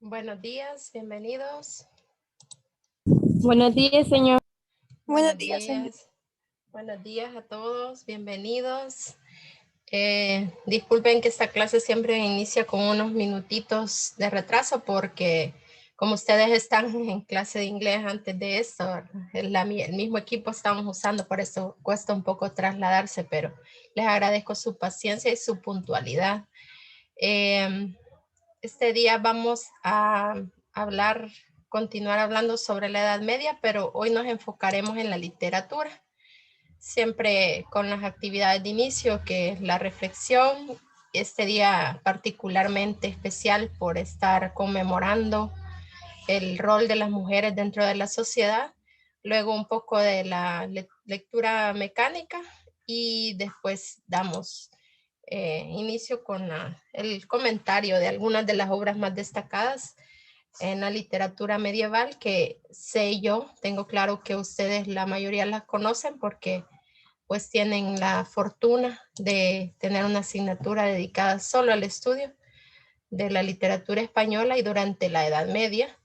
Buenos días, bienvenidos. Buenos días, señor. Buenos días. Buenos días a todos, bienvenidos. Disculpen que esta clase siempre inicia con unos minutitos de retraso porque como ustedes están en clase de inglés antes de esto, el mismo equipo estamos usando, por eso cuesta un poco trasladarse, pero les agradezco su paciencia y su puntualidad. Este día vamos a continuar hablando sobre la Edad Media, pero hoy nos enfocaremos en la literatura, siempre con las actividades de inicio, que es la reflexión. Este día particularmente especial por estar conmemorando el rol de las mujeres dentro de la sociedad, luego un poco de la lectura mecánica y después damos inicio con el comentario de algunas de las obras más destacadas en la literatura medieval, que sé yo, tengo claro que ustedes la mayoría las conocen porque pues tienen la fortuna de tener una asignatura dedicada solo al estudio de la literatura española. Y durante la Edad Media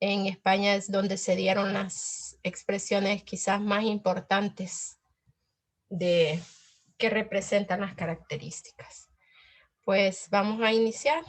en España es donde se dieron las expresiones quizás más importantes que representan las características. Pues vamos a iniciar.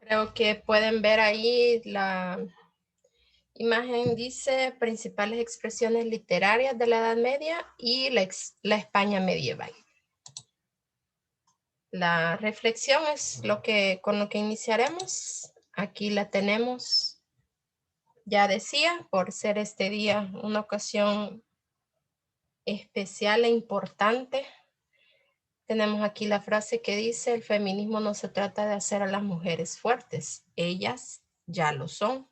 Creo que pueden ver ahí la imagen, dice principales expresiones literarias de la Edad Media y la España medieval. La reflexión es con lo que iniciaremos. Aquí la tenemos. Ya decía, por ser este día una ocasión especial e importante, tenemos aquí la frase que dice: el feminismo no se trata de hacer a las mujeres fuertes, ellas ya lo son.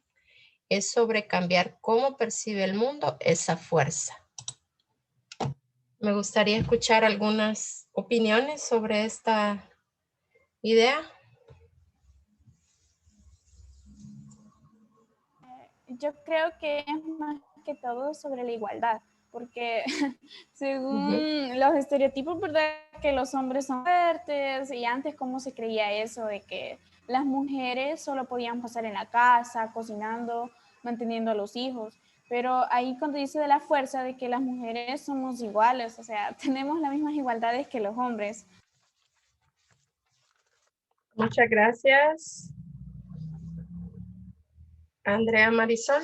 Es sobre cambiar cómo percibe el mundo esa fuerza. Me gustaría escuchar algunas opiniones sobre esta idea. Yo creo que es más que todo sobre la igualdad, porque según los estereotipos, ¿verdad? Que los hombres son fuertes, y antes cómo se creía eso de que las mujeres solo podían pasar en la casa, cocinando, manteniendo a los hijos. Pero ahí cuando dice de la fuerza, de que las mujeres somos iguales, o sea, tenemos las mismas igualdades que los hombres. Muchas gracias. Andrea Marisol.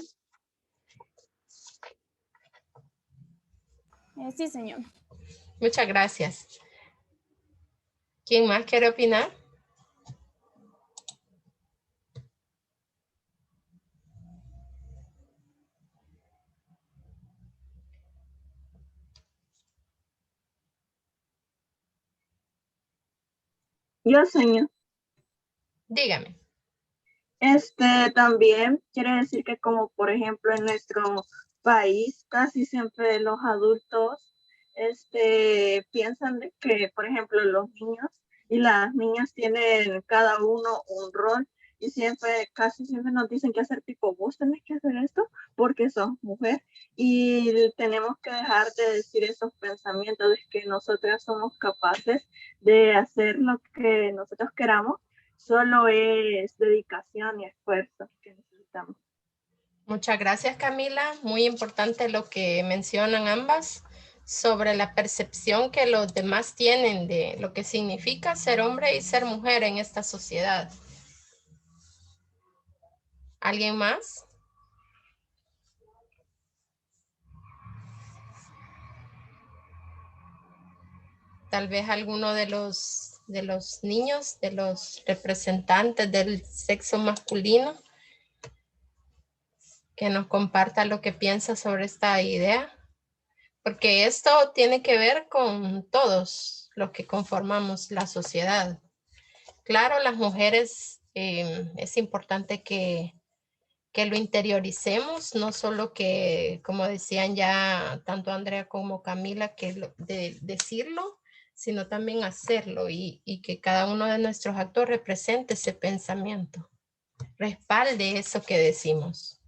Sí, señor. Muchas gracias. ¿Quién más quiere opinar? Yo, señor. Dígame. También quiere decir que, como por ejemplo en nuestro país, casi siempre los adultos piensan de que, por ejemplo, los niños y las niñas tienen cada uno un rol, y casi siempre nos dicen que hacer, tipo, vos tenés que hacer esto porque sos mujer, y tenemos que dejar de decir esos pensamientos de que nosotras somos capaces de hacer lo que nosotros queramos. Solo es dedicación y esfuerzo que necesitamos. Muchas gracias, Camila. Muy importante lo que mencionan ambas sobre la percepción que los demás tienen de lo que significa ser hombre y ser mujer en esta sociedad. ¿Alguien más? Tal vez alguno de los niños, de los representantes del sexo masculino, que nos comparta lo que piensa sobre esta idea, porque esto tiene que ver con todos los que conformamos la sociedad. Claro, las mujeres es importante que lo interioricemos, no solo que, como decían ya tanto Andrea como Camila, que de decirlo, sino también hacerlo y que cada uno de nuestros actos represente ese pensamiento, respalde eso que decimos.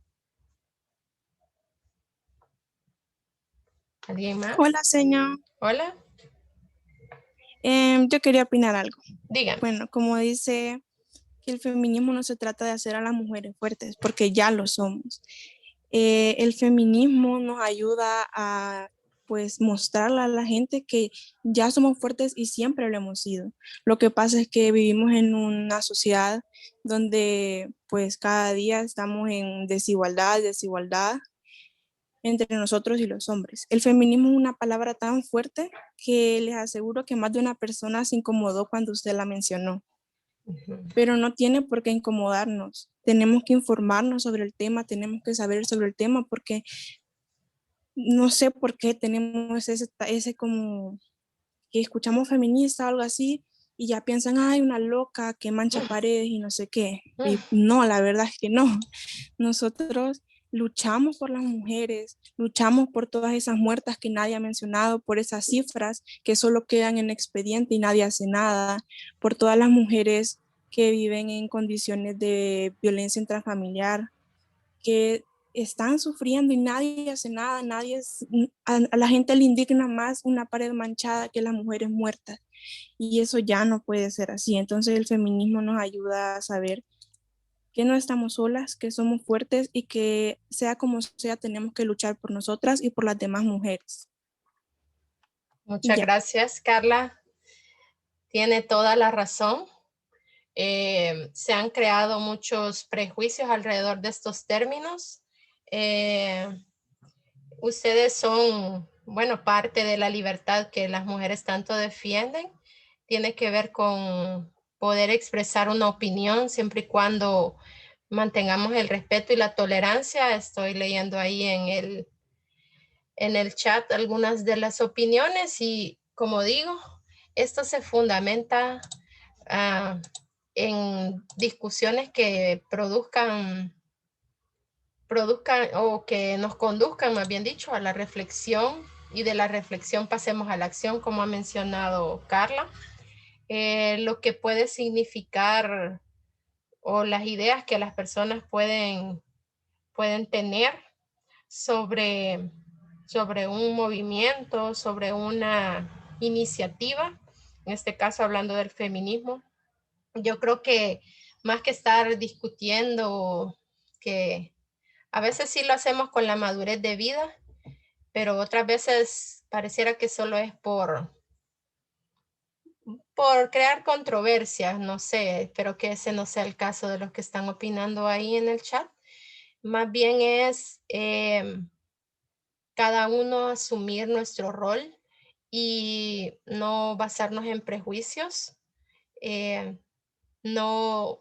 ¿Alguien más? Hola, señor. Hola. Yo quería opinar algo. Dígame. Bueno, como dice que el feminismo no se trata de hacer a las mujeres fuertes, porque ya lo somos. El feminismo nos ayuda a pues mostrarle a la gente que ya somos fuertes y siempre lo hemos sido. Lo que pasa es que vivimos en una sociedad donde pues cada día estamos en desigualdad entre nosotros y los hombres. El feminismo es una palabra tan fuerte que les aseguro que más de una persona se incomodó cuando usted la mencionó. Pero no tiene por qué incomodarnos. Tenemos que informarnos sobre el tema, tenemos que saber sobre el tema, porque no sé por qué tenemos ese como que escuchamos feminista o algo así y ya piensan, ay, una loca que mancha paredes y no sé qué. Y no, la verdad es que no. Nosotros luchamos por las mujeres, luchamos por todas esas muertas que nadie ha mencionado, por esas cifras que solo quedan en expediente y nadie hace nada, por todas las mujeres que viven en condiciones de violencia intrafamiliar, que están sufriendo y nadie hace nada, a la gente le indigna más una pared manchada que las mujeres muertas. Y eso ya no puede ser así. Entonces el feminismo nos ayuda a saber que no estamos solas, que somos fuertes y que sea como sea, tenemos que luchar por nosotras y por las demás mujeres. Muchas gracias, Carla. Tiene toda la razón. Se han creado muchos prejuicios alrededor de estos términos. Ustedes son, bueno, parte de la libertad que las mujeres tanto defienden. Tiene que ver con poder expresar una opinión siempre y cuando mantengamos el respeto y la tolerancia. Estoy leyendo ahí en el chat algunas de las opiniones y, como digo, esto se fundamenta en discusiones que produzcan o que nos conduzcan, más bien dicho, a la reflexión, y de la reflexión pasemos a la acción, como ha mencionado Carla. Lo que puede significar o las ideas que las personas pueden tener sobre un movimiento, sobre una iniciativa, en este caso hablando del feminismo. Yo creo que más que estar discutiendo, que a veces sí lo hacemos con la madurez de vida, pero otras veces pareciera que solo es por crear controversias, no sé, espero que ese no sea el caso de los que están opinando ahí en el chat. Más bien es cada uno asumir nuestro rol y no basarnos en prejuicios, no,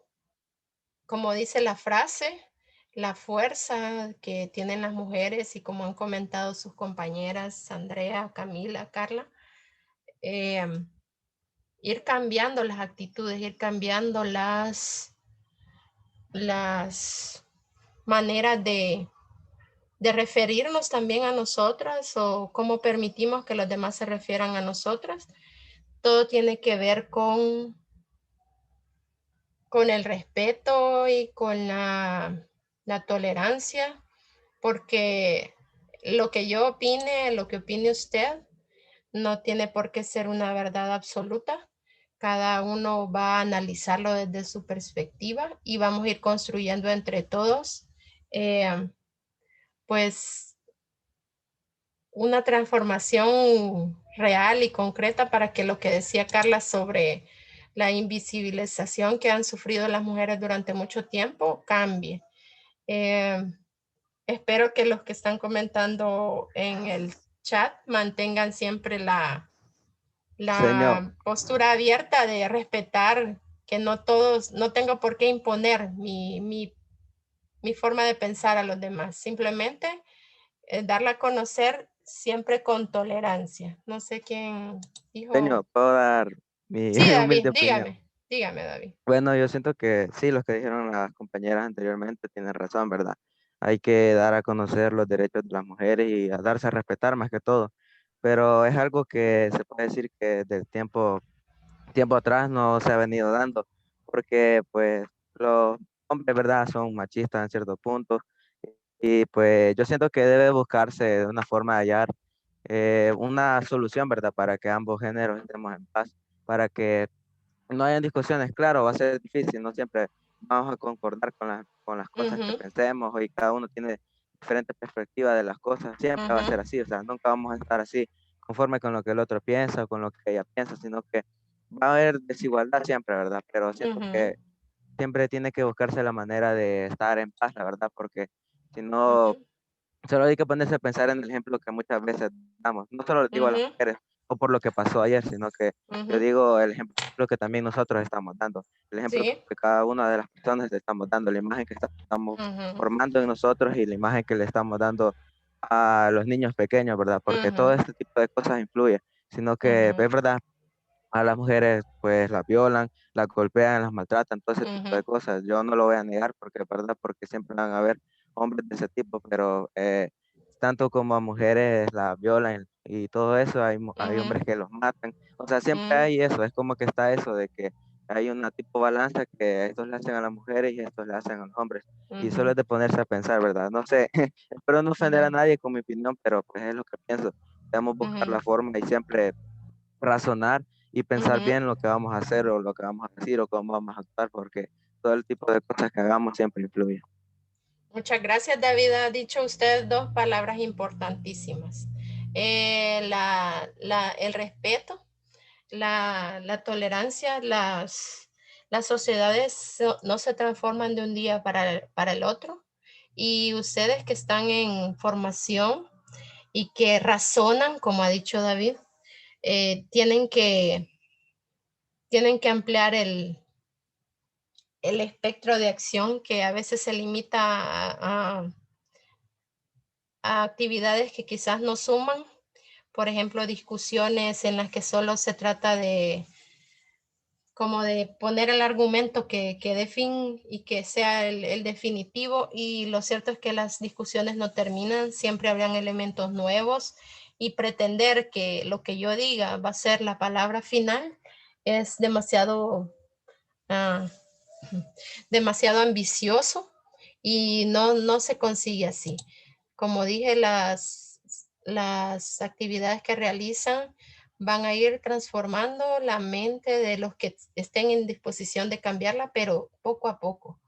como dice la frase, la fuerza que tienen las mujeres y como han comentado sus compañeras, Andrea, Camila, Carla, ir cambiando las actitudes, ir cambiando las maneras de referirnos también a nosotras o cómo permitimos que los demás se refieran a nosotras. Todo tiene que ver con el respeto y con la tolerancia, porque lo que yo opine, lo que opine usted, no tiene por qué ser una verdad absoluta. Cada uno va a analizarlo desde su perspectiva y vamos a ir construyendo entre todos, pues, una transformación real y concreta para que lo que decía Carla sobre la invisibilización que han sufrido las mujeres durante mucho tiempo cambie. Espero que los que están comentando en el chat mantengan siempre la postura abierta de respetar que no todos, no tengo por qué imponer mi forma de pensar a los demás, simplemente darla a conocer siempre con tolerancia. No sé quién dijo. Señor, ¿puedo dar mi Sí, David, humilde opinión? dígame. Dígame, David. Bueno, yo siento que sí, los que dijeron las compañeras anteriormente tienen razón, ¿verdad? Hay que dar a conocer los derechos de las mujeres y a darse a respetar más que todo. Pero es algo que se puede decir que del tiempo atrás no se ha venido dando, porque pues los hombres, ¿verdad? Son machistas en ciertos puntos y pues yo siento que debe buscarse una forma de hallar una solución, ¿verdad? Para que ambos géneros estemos en paz, para que no hayan discusiones. Claro, va a ser difícil, no siempre vamos a concordar con las cosas que Ujú, pensemos y cada uno tiene diferentes perspectivas de las cosas, siempre va a ujú, ser así, o sea, nunca vamos a estar así conforme con lo que el otro piensa o con lo que ella piensa, sino que va a haber desigualdad siempre, ¿verdad? Pero siento ujú, que siempre tiene que buscarse la manera de estar en paz, la verdad, porque si no, ujú, solo hay que ponerse a pensar en el ejemplo que muchas veces damos. No solo lo digo a las ujú, mujeres o por lo que pasó ayer, sino que yo ujú. digo el ejemplo que también nosotros estamos dando, el ejemplo Sí. que cada una de las personas le estamos dando, la imagen que estamos Ujú, formando en nosotros y la imagen que le estamos dando a los niños pequeños, ¿verdad? Porque todo ujú, este tipo de cosas influye, sino que ujú, es verdad, a las mujeres pues las violan, las golpean, las maltratan, todo ese tipo ujú, de cosas. Yo no lo voy a negar porque es verdad, porque siempre van a haber hombres de ese tipo, pero tanto como a mujeres las violan y todo eso, hay ujú, hombres que los matan. O sea, siempre ujú, hay eso, es como que está eso de que hay una tipo balanza que estos le hacen a las mujeres y estos le hacen a los hombres. Y solo ujú, es de ponerse a pensar, ¿verdad? No sé, espero no ofender a ujú, nadie con mi opinión, pero pues es lo que pienso. Debemos buscar ujú, la forma y siempre razonar y pensar ujú. bien lo que vamos a hacer o lo que vamos a decir o cómo vamos a actuar, porque todo el tipo de cosas que hagamos siempre influye. Muchas gracias, David. Ha dicho usted dos palabras importantísimas. El respeto, la tolerancia, las sociedades no se transforman de un día para el otro. Y ustedes que están en formación y que razonan, como ha dicho David, tienen tienen que ampliar el espectro de acción que a veces se limita a actividades que quizás no suman, por ejemplo, discusiones en las que solo se trata de como de poner el argumento que dé fin y que sea el definitivo, y lo cierto es que las discusiones no terminan, siempre habrán elementos nuevos, y pretender que lo que yo diga va a ser la palabra final es ah, demasiado ambicioso y no se consigue así. Como dije, las actividades que realizan van a ir transformando la mente de los que estén en disposición de cambiarla, pero poco a poco.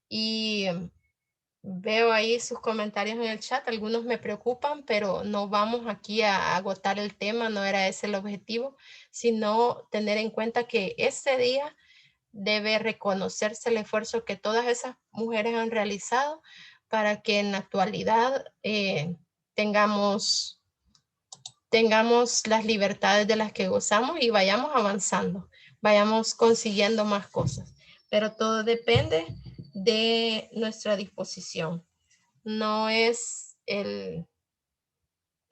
Y veo ahí sus comentarios en el chat, algunos me preocupan, pero no vamos aquí a agotar el tema, no era ese el objetivo, sino tener en cuenta que este día debe reconocerse el esfuerzo que todas esas mujeres han realizado para que en la actualidad tengamos, tengamos las libertades de las que gozamos y vayamos avanzando, vayamos consiguiendo más cosas. Pero todo depende de nuestra disposición. No es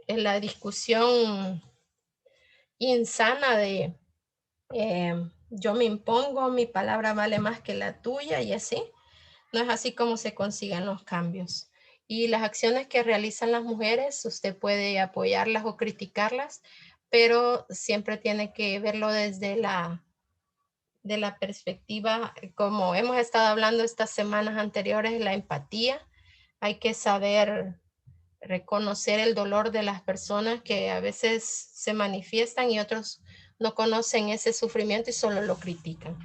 la discusión insana de yo me impongo, mi palabra vale más que la tuya y así. No es así como se consiguen los cambios. Y las acciones que realizan las mujeres, usted puede apoyarlas o criticarlas, pero siempre tiene que verlo desde de la perspectiva, como hemos estado hablando estas semanas anteriores, la empatía. Hay que saber reconocer el dolor de las personas que a veces se manifiestan y otros no conocen ese sufrimiento y solo lo critican.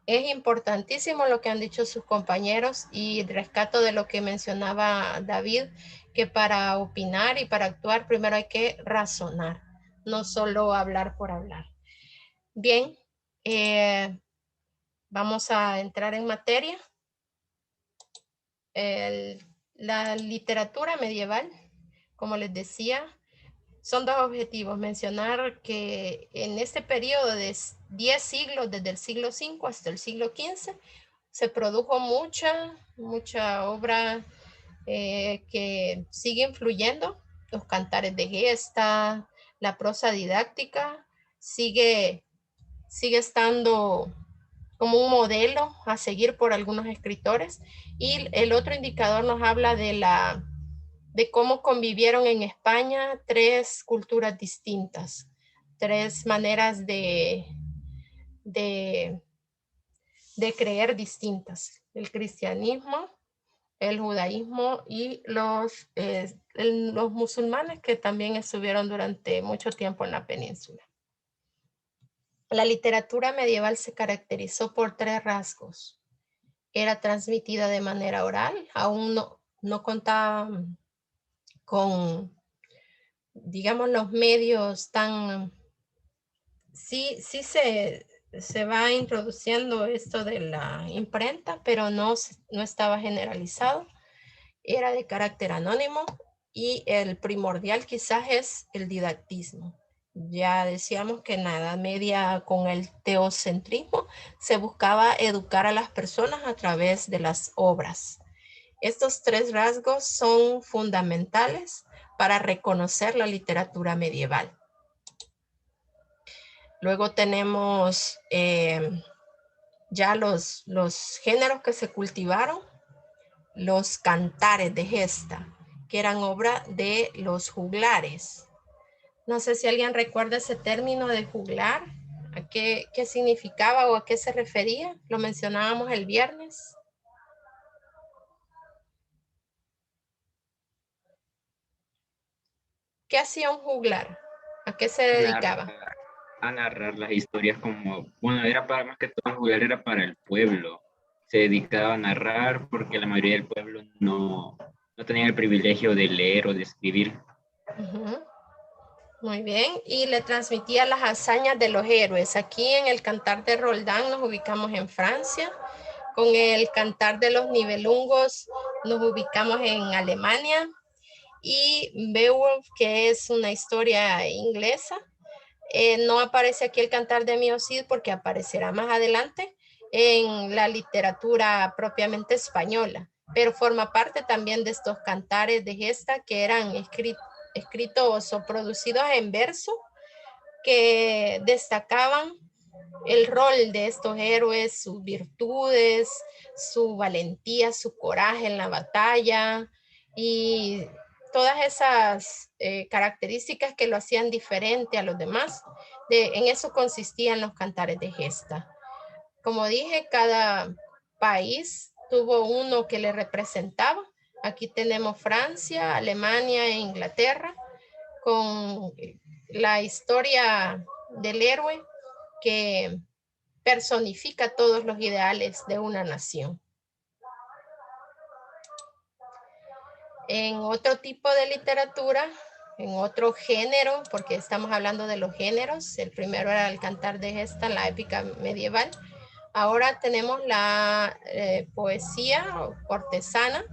Es importantísimo lo que han dicho sus compañeros y rescato de lo que mencionaba David, que para opinar y para actuar primero hay que razonar, no solo hablar por hablar. Bien, eh, vamos a entrar en materia. El, la literatura medieval, como les decía, son dos objetivos. Mencionar que en este periodo de 10 siglos, desde el siglo V hasta el siglo XV, se produjo mucha obra que sigue influyendo. Los cantares de gesta, la prosa didáctica, sigue estando como un modelo a seguir por algunos escritores. Y el otro indicador nos habla de cómo convivieron en España 3 culturas distintas, 3 maneras de creer distintas: el cristianismo, el judaísmo y los musulmanes, que también estuvieron durante mucho tiempo en la península. La literatura medieval se caracterizó por 3 rasgos. Era transmitida de manera oral, aún no contaba con, digamos, los medios tan... Sí se va introduciendo esto de la imprenta, pero no estaba generalizado. Era de carácter anónimo y el primordial quizás es el didactismo. Ya decíamos que en la Edad Media, con el teocentrismo, se buscaba educar a las personas a través de las obras. Estos 3 rasgos son fundamentales para reconocer la literatura medieval. Luego tenemos ya los géneros que se cultivaron: los cantares de gesta, que eran obra de los juglares. No sé si alguien recuerda ese término de juglar, ¿a qué significaba o a qué se refería? Lo mencionábamos el viernes. ¿Qué hacía un juglar? ¿A qué se dedicaba? A narrar las historias como, bueno, era para más que todo, jugar era para el pueblo. Se dedicaba a narrar porque la mayoría del pueblo no tenía el privilegio de leer o de escribir. Muy bien, y le transmitía las hazañas de los héroes. Aquí en el Cantar de Roldán nos ubicamos en Francia. Con el Cantar de los Nibelungos nos ubicamos en Alemania. Y Beowulf, que es una historia inglesa, no aparece aquí el Cantar de Mio Cid porque aparecerá más adelante en la literatura propiamente española, pero forma parte también de estos cantares de gesta que eran escritos o producidos en verso, que destacaban el rol de estos héroes, sus virtudes, su valentía, su coraje en la batalla y todas esas características que lo hacían diferente a los demás. En eso consistían los cantares de gesta. Como dije, cada país tuvo uno que le representaba. Aquí tenemos Francia, Alemania e Inglaterra, con la historia del héroe que personifica todos los ideales de una nación. En otro tipo de literatura, en otro género, porque estamos hablando de los géneros, el primero era el cantar de gesta, la épica medieval. Ahora tenemos la poesía cortesana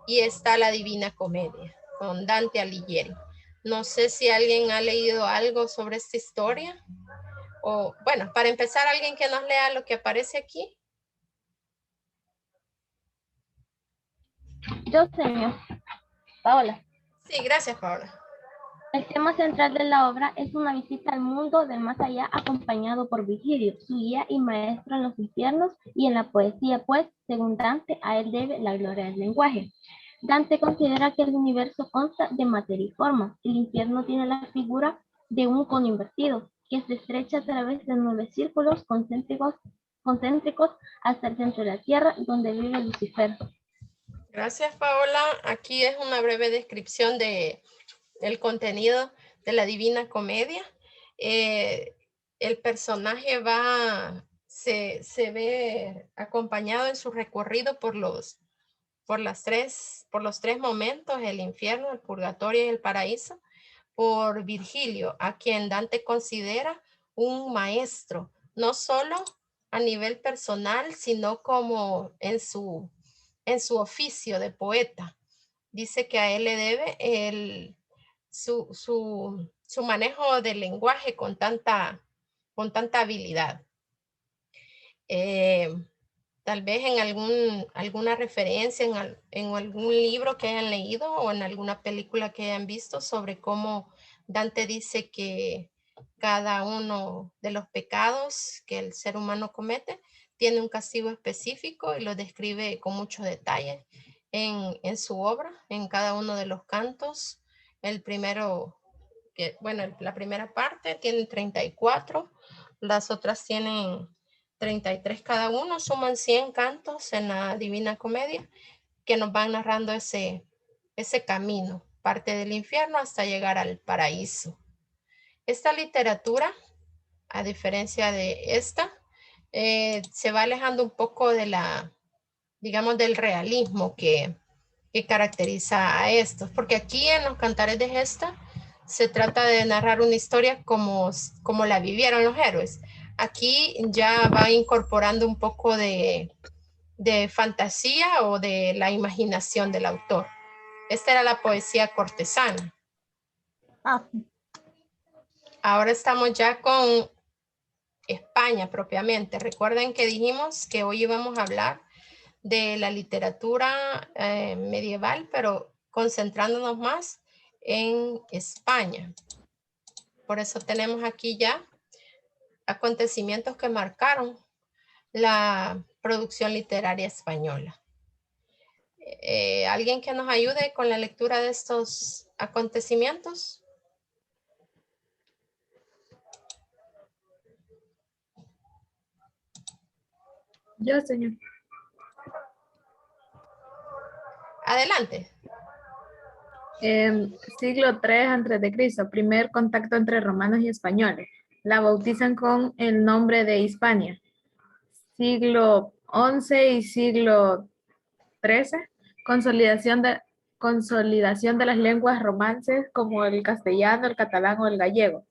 y está la Divina Comedia con Dante Alighieri. No sé si alguien ha leído algo sobre esta historia. O, bueno, para empezar, alguien que nos lea lo que aparece aquí. Yo, señor. Paola. Sí, gracias, Paola. El tema central de la obra es una visita al mundo del más allá acompañado por Virgilio, su guía y maestro en los infiernos y en la poesía, pues, según Dante, a él debe la gloria del lenguaje. Dante considera que el universo consta de materia y forma. El infierno tiene la figura de un cono invertido, que se estrecha a través de 9 círculos concéntricos hasta el centro de la tierra, donde vive Lucifer. Gracias, Paola. Aquí es una breve descripción del contenido de la Divina Comedia. El personaje se ve acompañado en su recorrido por los 3 momentos: el infierno, el purgatorio y el paraíso, por Virgilio, a quien Dante considera un maestro, no solo a nivel personal, sino como en su oficio de poeta. Dice que a él le debe su manejo del lenguaje con tanta habilidad. Tal vez en alguna referencia, en algún libro que hayan leído o en alguna película que hayan visto sobre cómo Dante dice que cada uno de los pecados que el ser humano comete tiene un castigo específico y lo describe con mucho detalle en su obra, en cada uno de los cantos. El primero, la primera parte tiene 34, las otras tienen 33 cada uno, suman 100 cantos en la Divina Comedia que nos van narrando ese camino, parte del infierno hasta llegar al paraíso. Esta literatura, a diferencia de esta, se va alejando un poco de del realismo que caracteriza a estos, porque aquí en los Cantares de Gesta se trata de narrar una historia como la vivieron los héroes. Aquí ya va incorporando un poco de fantasía o de la imaginación del autor. Esta era la poesía cortesana. Ahora estamos ya con España propiamente. Recuerden que dijimos que hoy íbamos a hablar de la literatura medieval, pero concentrándonos más en España. Por eso tenemos aquí ya acontecimientos que marcaron la producción literaria española. ¿Alguien que nos ayude con la lectura de estos acontecimientos? Yo, señor. Adelante. Siglo III a.C., primer contacto entre romanos y españoles. La bautizan con el nombre de Hispania. Siglo XI y siglo XIII, consolidación de las lenguas romances como el castellano, el catalán o el gallego.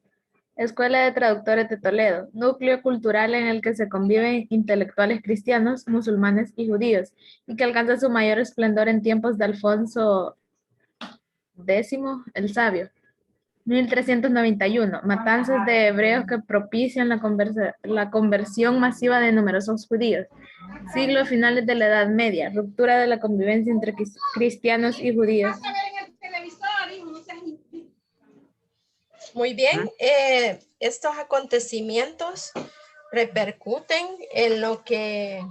Escuela de Traductores de Toledo, núcleo cultural en el que se conviven intelectuales cristianos, musulmanes y judíos, y que alcanza su mayor esplendor en tiempos de Alfonso X el Sabio. 1391, matanzas de hebreos que propician la conversión masiva de numerosos judíos. Siglos finales de la Edad Media, ruptura de la convivencia entre cristianos y judíos. Muy bien, estos acontecimientos repercuten en lo que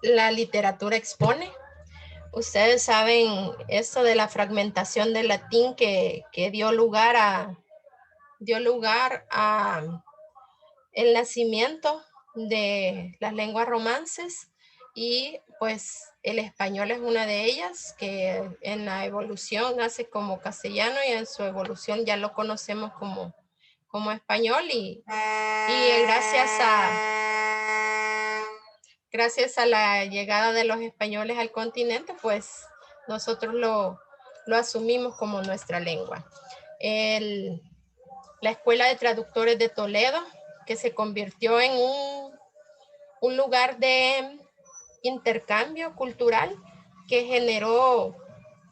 la literatura expone. Ustedes saben esto de la fragmentación del latín que dio lugar a el nacimiento de las lenguas romances, y pues el español es una de ellas, que en la evolución nace como castellano y en su evolución ya lo conocemos como español, y gracias a la llegada de los españoles al continente, pues nosotros lo asumimos como nuestra lengua. La Escuela de Traductores de Toledo, que se convirtió en un lugar de intercambio cultural que generó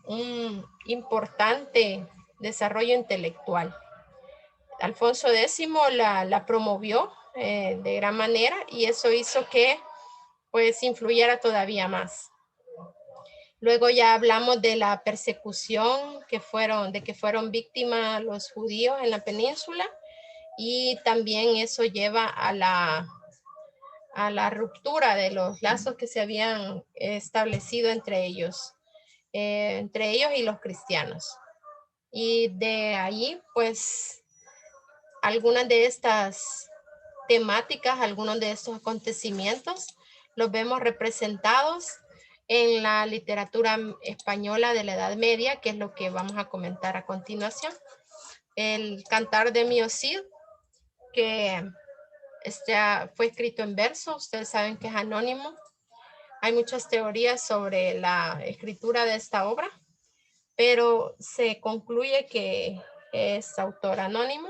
un importante desarrollo intelectual. Alfonso X la promovió de gran manera, y eso hizo que pues influyera todavía más. Luego ya hablamos de la persecución de que fueron víctimas los judíos en la península, y también eso lleva a la ruptura de los lazos que se habían establecido entre ellos y los cristianos. Y de ahí, pues, algunas de estas temáticas, algunos de estos acontecimientos, los vemos representados en la literatura española de la Edad Media, que es lo que vamos a comentar a continuación. El Cantar de Mio Cid, que fue escrito en verso. Ustedes saben que es anónimo. Hay muchas teorías sobre la escritura de esta obra, pero se concluye que es autor anónimo.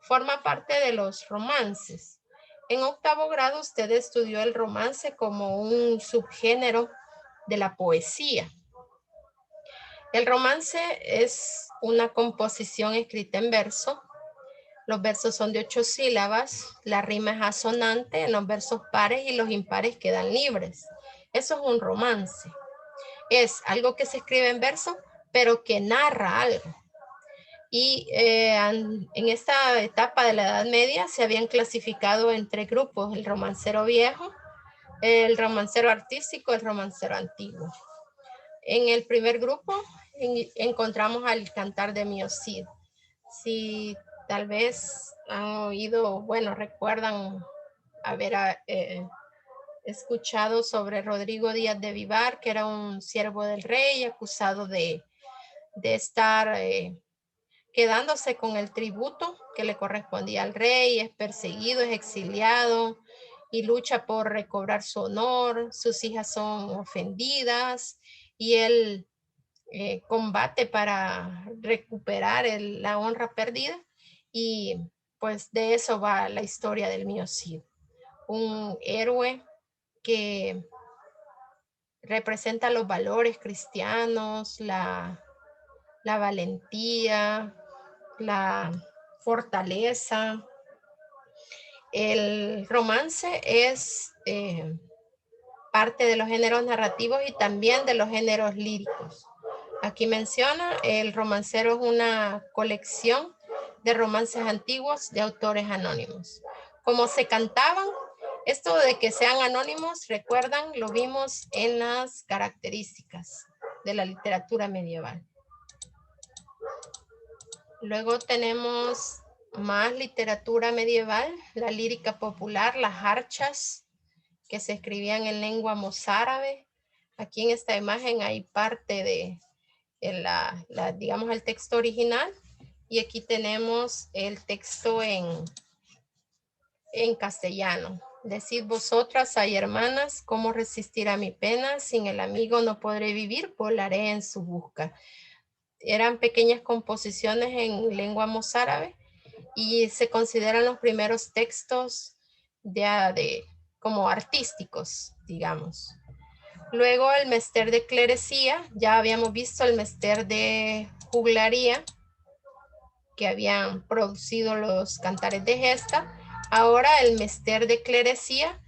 Forma parte de los romances. En 8º grado usted estudió el romance como un subgénero de la poesía. El romance es una composición escrita en verso. Los versos son de 8 sílabas, la rima es asonante en los versos pares y los impares quedan libres. Eso es un romance. Es algo que se escribe en verso, pero que narra algo. Y en esta etapa de la Edad Media se habían clasificado en 3 grupos: el romancero viejo, el romancero artístico, el romancero antiguo. En el primer grupo encontramos al Cantar de Mio Cid. Si tal vez han oído, bueno, recuerdan haber escuchado sobre Rodrigo Díaz de Vivar, que era un siervo del rey acusado de estar quedándose con el tributo que le correspondía al rey. Es perseguido, es exiliado y lucha por recobrar su honor. Sus hijas son ofendidas y él combate para recuperar la honra perdida. Y pues de eso va la historia del Mio Cid. Un héroe que representa los valores cristianos, la valentía, la fortaleza. El romance es parte de los géneros narrativos y también de los géneros líricos. Aquí menciona, el romancero es una colección de romances antiguos de autores anónimos. Como se cantaban, esto de que sean anónimos, recuerdan, lo vimos en las características de la literatura medieval. Luego tenemos más literatura medieval, la lírica popular, las jarchas, que se escribían en lengua mozárabe. Aquí en esta imagen hay parte de digamos, el texto original, y aquí tenemos el texto en castellano. Decid vosotras, ay hermanas, ¿cómo resistir a mi pena? Sin el amigo no podré vivir, volaré en su busca. Eran pequeñas composiciones en lengua mozárabe y se consideran los primeros textos como artísticos, digamos. Luego el mester de clerecía, ya habíamos visto el mester de juglaría que habían producido los cantares de gesta. Ahora el mester de clerecía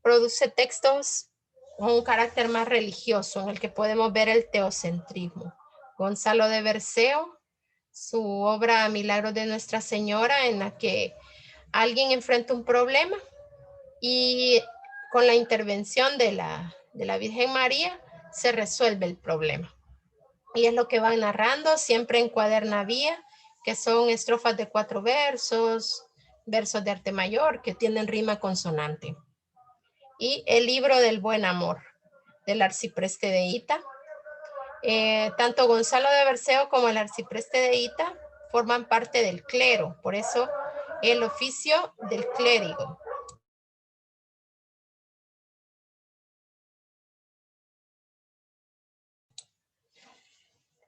produce textos con un carácter más religioso, en el que podemos ver el teocentrismo. Gonzalo de Berceo, su obra Milagros de Nuestra Señora, en la que alguien enfrenta un problema y con la intervención de la Virgen María se resuelve el problema. Y es lo que van narrando, siempre en cuadernavía, que son estrofas de 4 versos, versos de arte mayor que tienen rima consonante. Y el libro del buen amor, del arcipreste de Hita. Tanto Gonzalo de Berceo como el arcipreste de Hita forman parte del clero, por eso el oficio del clérigo.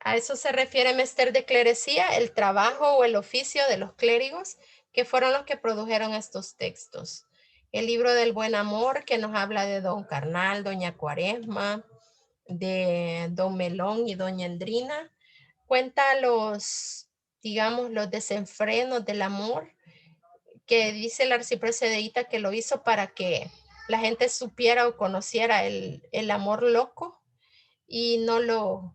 A eso se refiere mester de clerecía, el trabajo o el oficio de los clérigos, que fueron los que produjeron estos textos. El libro del buen amor, que nos habla de don Carnal, doña Cuaresma, de don Melón y doña Endrina, cuenta los desenfrenos del amor, que dice el arcipreste de Hita que lo hizo para que la gente supiera o conociera el amor loco y no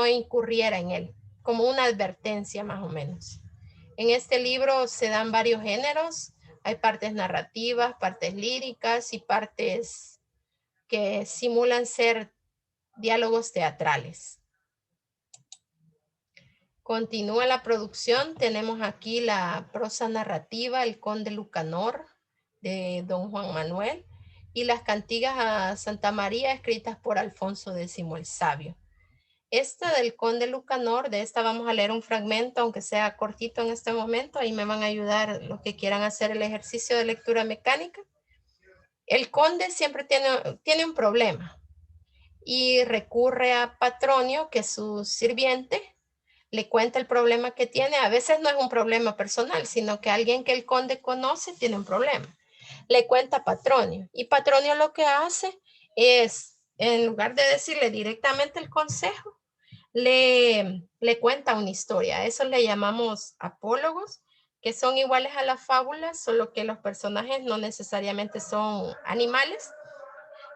incurriera en él, como una advertencia más o menos. En este libro se dan varios géneros, hay partes narrativas, partes líricas y partes que simulan ser diálogos teatrales. Continúa la producción, tenemos aquí la prosa narrativa, El Conde Lucanor, de don Juan Manuel, y las cantigas a Santa María, escritas por Alfonso X el Sabio. Esta del Conde Lucanor, de esta vamos a leer un fragmento, aunque sea cortito en este momento, ahí me van a ayudar los que quieran hacer el ejercicio de lectura mecánica. El conde siempre tiene un problema y recurre a Patronio, que es su sirviente, le cuenta el problema que tiene. A veces no es un problema personal, sino que alguien que el conde conoce tiene un problema. Le cuenta a Patronio, y Patronio lo que hace es, en lugar de decirle directamente el consejo, le cuenta una historia. A eso le llamamos apólogos, que son iguales a las fábulas, solo que los personajes no necesariamente son animales,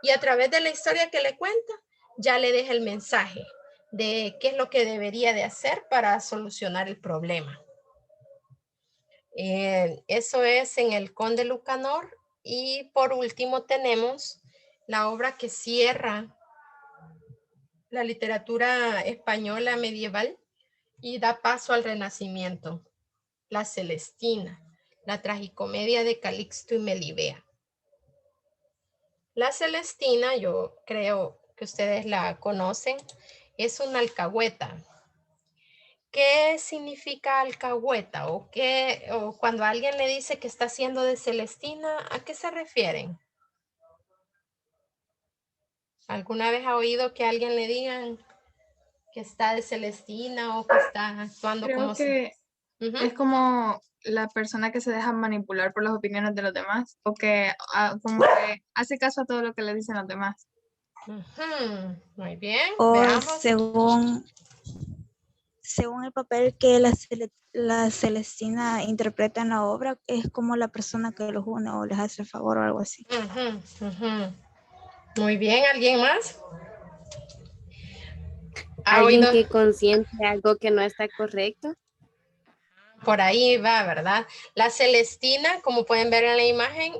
y a través de la historia que le cuenta, ya le deja el mensaje de qué es lo que debería de hacer para solucionar el problema. Eso es en el Conde Lucanor. Y por último tenemos la obra que cierra la literatura española medieval y da paso al Renacimiento, La Celestina, la tragicomedia de Calixto y Melibea. La Celestina, yo creo que ustedes la conocen, es una alcahueta. ¿Qué significa alcahueta? O cuando alguien le dice que está haciendo de Celestina, ¿a qué se refieren? ¿Alguna vez ha oído que a alguien le digan que está de Celestina o que está actuando Creo como... que Ujú. es como la persona que se deja manipular por las opiniones de los demás o que como que hace caso a todo lo que le dicen los demás. Ujú. Muy bien, O veamos. según el papel que la Celestina interpreta en la obra, es como la persona que los une o les hace el favor o algo así. Ujú, ujú. Muy bien, ¿alguien más? ¿Ha Alguien oído? que consiente algo que no está correcto. Por ahí va, ¿verdad? La Celestina, como pueden ver en la imagen,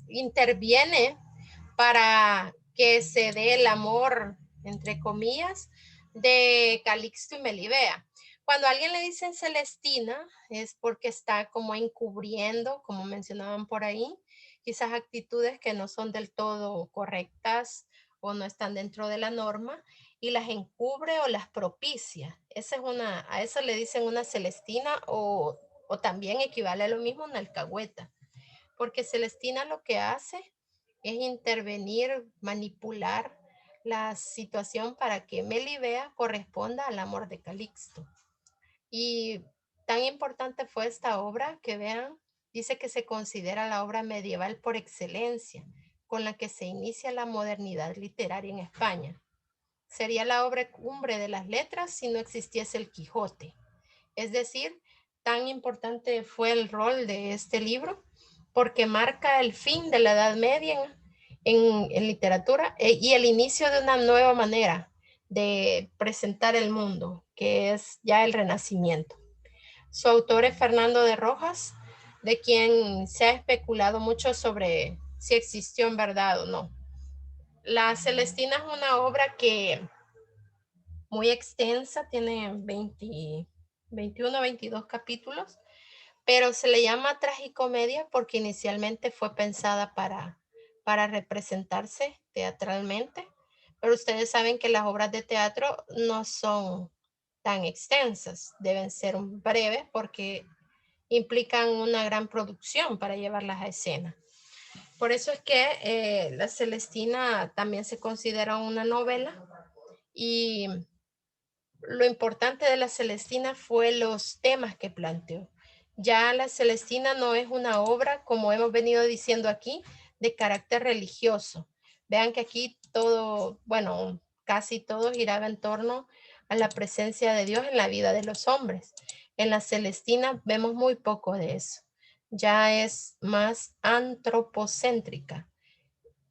interviene para que se dé el amor, entre comillas, de Calixto y Melibea. Cuando a alguien le dicen Celestina, es porque está como encubriendo, como mencionaban por ahí, quizás actitudes que no son del todo correctas o no están dentro de la norma, y las encubre o las propicia. A eso le dicen una Celestina o también equivale a lo mismo una alcahueta, porque Celestina lo que hace es intervenir, manipular la situación para que Melibea corresponda al amor de Calixto. Y tan importante fue esta obra que vean, dice que se considera la obra medieval por excelencia, con la que se inicia la modernidad literaria en España. Sería la obra cumbre de las letras si no existiese el Quijote. Es decir, tan importante fue el rol de este libro porque marca el fin de la Edad Media en literatura y el inicio de una nueva manera de presentar el mundo, que es ya el Renacimiento. Su autor es Fernando de Rojas, de quien se ha especulado mucho sobre si existió en verdad o no. La Celestina es una obra que muy extensa, tiene 21, 22 capítulos, pero se le llama tragicomedia porque inicialmente fue pensada para representarse teatralmente, pero ustedes saben que las obras de teatro no son tan extensas, deben ser breves porque implican una gran producción para llevarlas a escena. Por eso es que La Celestina también se considera una novela y lo importante de La Celestina fue los temas que planteó. Ya La Celestina no es una obra, como hemos venido diciendo aquí, de carácter religioso. Vean que aquí todo, bueno, casi todo giraba en torno a la presencia de Dios en la vida de los hombres. En La Celestina vemos muy poco de eso. Ya es más antropocéntrica.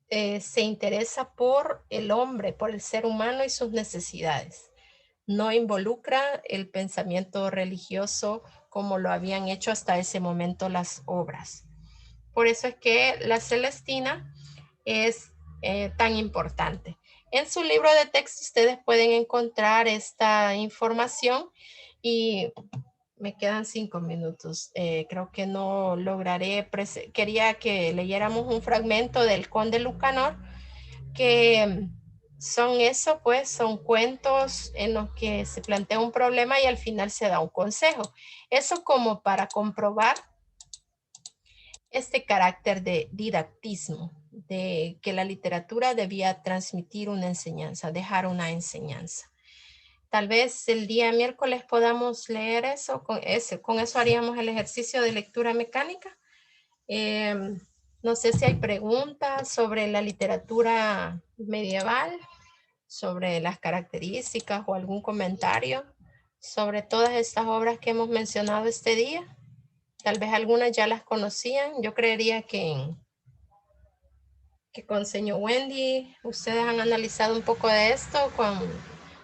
Se interesa por el hombre, por el ser humano y sus necesidades. No involucra el pensamiento religioso como lo habían hecho hasta ese momento las obras. Por eso es que La Celestina es tan importante. En su libro de texto ustedes pueden encontrar esta información y me quedan 5 minutos. Creo que no lograré. Quería que leyéramos un fragmento del Conde Lucanor que son eso, pues son cuentos en los que se plantea un problema y al final se da un consejo. Eso como para comprobar este carácter de didactismo, de que la literatura debía transmitir una enseñanza, dejar una enseñanza. Tal vez el día miércoles podamos leer eso, con eso haríamos el ejercicio de lectura mecánica. No sé si hay preguntas sobre la literatura medieval, sobre las características o algún comentario sobre todas estas obras que hemos mencionado este día. Tal vez algunas ya las conocían. Yo creería que con señor Wendy ustedes han analizado un poco de esto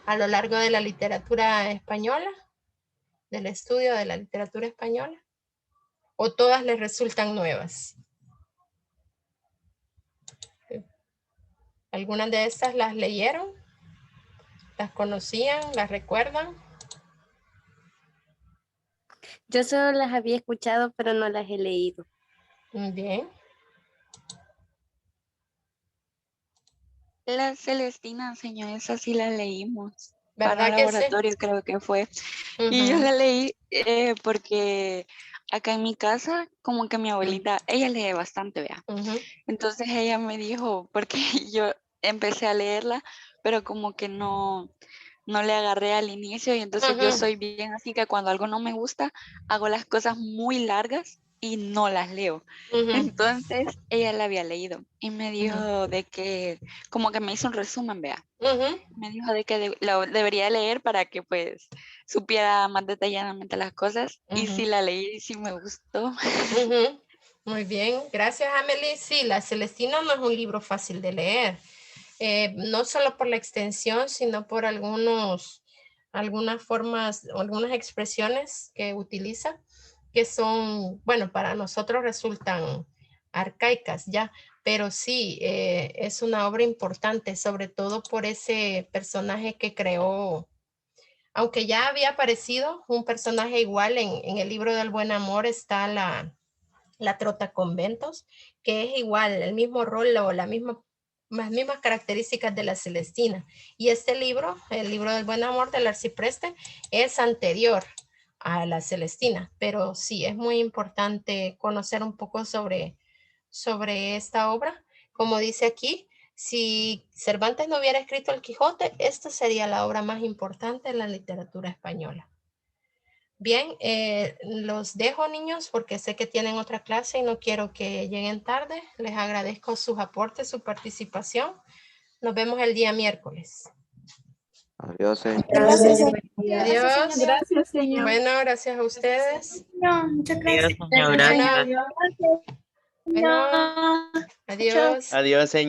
a lo largo de la literatura española, del estudio de la literatura española? ¿O todas les resultan nuevas? ¿Algunas de estas las leyeron? ¿Las conocían? ¿Las recuerdan? Yo solo las había escuchado, pero no las he leído. Muy bien. La Celestina, señor, esa sí la leímos. ¿Verdad Para que laboratorio sí? creo que fue. Y yo la leí porque acá en mi casa, como que mi abuelita, ella lee bastante, vea. Entonces ella me dijo, porque yo empecé a leerla, pero como que no le agarré al inicio y entonces yo soy bien así que cuando algo no me gusta, hago las cosas muy largas y no las leo. Entonces ella la había leído y me dijo de que, como que me hizo un resumen, vea. Me dijo de que lo debería leer para que pues supiera más detalladamente las cosas y sí la leí y sí me gustó. Muy bien, gracias Amelie. Sí, La Celestina no es un libro fácil de leer. No solo por la extensión, sino por algunas formas o algunas expresiones que utiliza, que son, bueno, para nosotros resultan arcaicas ya, pero sí, es una obra importante, sobre todo por ese personaje que creó, aunque ya había aparecido un personaje igual en el libro del Buen Amor, está la Trotaconventos, que es igual, el mismo rol o las mismas características de la Celestina. Y este libro, el libro del Buen Amor del Arcipreste, es anterior a la Celestina, pero sí, es muy importante conocer un poco sobre esta obra. Como dice aquí, si Cervantes no hubiera escrito El Quijote, esta sería la obra más importante en la literatura española. Bien, los dejo, niños, porque sé que tienen otra clase y no quiero que lleguen tarde. Les agradezco sus aportes, su participación. Nos vemos el día miércoles. Adiós. Gracias, Adiós. Gracias, señor. Bueno, gracias a ustedes. No, muchas gracias. Adiós, señor, gracias. Bueno, adiós. Adiós, señor.